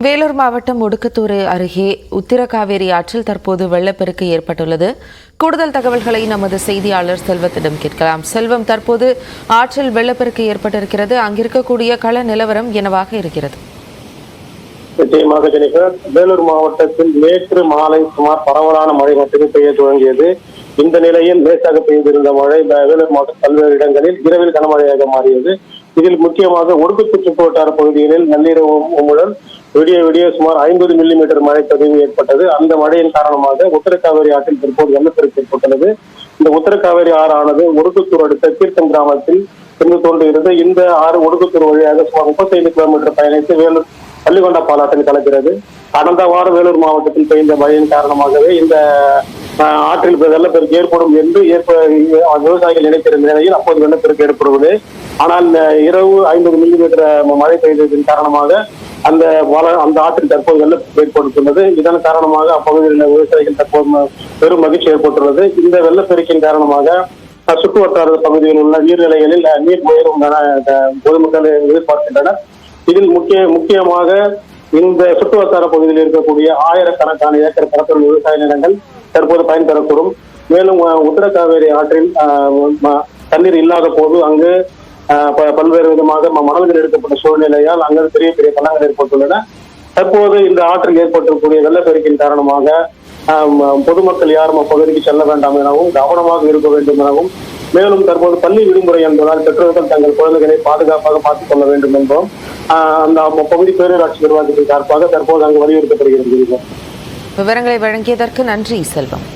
வேலூர் மாவட்டம் ஒடுக்கத்தூர் அருகே உத்திரகாவேரி ஆற்றில் தற்போது வெள்ளப்பெருக்கு ஏற்பட்டுள்ளது. கூடுதல் தகவல்களை நமது செய்தியாளர் செல்வத்திடம் கேட்கலாம். செல்வம், தற்போது ஆற்றில் வெள்ளப்பெருக்கு ஏற்பட்டிருக்கிறது. அங்கிருக்கக்கூடிய கள நிலவரம் என்னவாக இருக்கிறது? நிச்சயமாக ஜெனிஃபர், வேலூர் மாவட்டத்தில் நேற்று மாலை சுமார் பரவலான மழை மட்டுமே பெய்ய துவங்கியது. இந்த நிலையில் லேசாக பெய்திருந்த மழை வேலூர் மாவட்டம் பல்வேறு இடங்களில் இரவில் கனமழையாக மாறியது. இதில் முக்கியமாக ஒடுக்கத்தூர் சுற்றுவட்டார பகுதிகளில் நள்ளிரவு முதல் விடிய சுமார் 50 மில்லிமீட்டர் மழை பதிவு ஏற்பட்டது. அந்த மழையின் காரணமாக உத்தரகாவேரி ஆற்றில் தற்போது வெள்ளப்பெருக்கு ஏற்பட்டுள்ளது. இந்த உத்தரகாவேரி ஆறானது ஒடுக்கத்தூர் அடுத்த தீர்த்தம் கிராமத்தில் இருந்து தோன்றுகிறது. இந்த ஆறு ஒடுக்கத்தூர் வழியாக சுமார் 35 கிலோமீட்டர் பயணித்து வேலூர் பள்ளிகொண்டா பாலாற்றில் கலக்கிறது. கடந்த வாரம் வேலூர் மாவட்டத்தில் பெய்த மழையின் காரணமாகவே இந்த ஆற்றில் வெள்ளப்பெருக்கு ஏற்படும் என்று விவசாயிகள் நினைத்திருந்த நிலையில் அப்போது வெள்ளப்பெருக்கு ஏற்படுவது. ஆனால் இரவு 50 மில்லிமீட்டர் மழை பெய்ததன் காரணமாக அந்த ஆற்றில் தற்போது வெள்ளப்பெருக்கு ஏற்பட்டுள்ளது. இதன் காரணமாக அப்பகுதியில் உள்ள விவசாயிகள் தற்போது பெரும் மகிழ்ச்சி ஏற்பட்டுள்ளது. இந்த வெள்ளப்பெருக்கின் காரணமாக சுற்று வட்டார பகுதியில் உள்ள நீர்நிலைகளில் நீர் உயரும் என பொதுமக்கள் எதிர்பார்க்கின்றனர். இதில் முக்கியமாக இந்த சுற்று வட்டார பகுதியில் இருக்கக்கூடிய ஆயிரக்கணக்கான ஏக்கர் பரப்பளவு விவசாய நிலங்கள் தற்போது பயன்பெறக்கூடும். மேலும் உத்தரகாவேரி ஆற்றில் தண்ணீர் இல்லாத போது அங்கு பல்வேறு விதமாக மணல்கள் எடுக்கப்பட்ட சூழ்நிலையால் அங்கு பெரிய பெரிய பள்ளங்கள் ஏற்பட்டுள்ளன. தற்போது இந்த ஆற்றில் ஏற்பட்டிருக்கக்கூடிய வெள்ளப்பெருக்கின் காரணமாக பொதுமக்கள் யாரும் அப்பகுதிக்கு செல்ல வேண்டாம் எனவும் கவனமாக இருக்க வேண்டும் எனவும், மேலும் தற்போது பள்ளி விடுமுறை என்பதால் பெற்றோர்கள் தங்கள் குழந்தைகளை பாதுகாப்பாக பார்த்துக் கொள்ள வேண்டும் என்றும் அந்த பகுதி பேரூராட்சி நிர்வாகத்தின் சார்பாக தற்போது அங்கு வலியுறுத்தப்படுகிறது. விவரங்களை வழங்கியதற்கு நன்றி செல்வம்.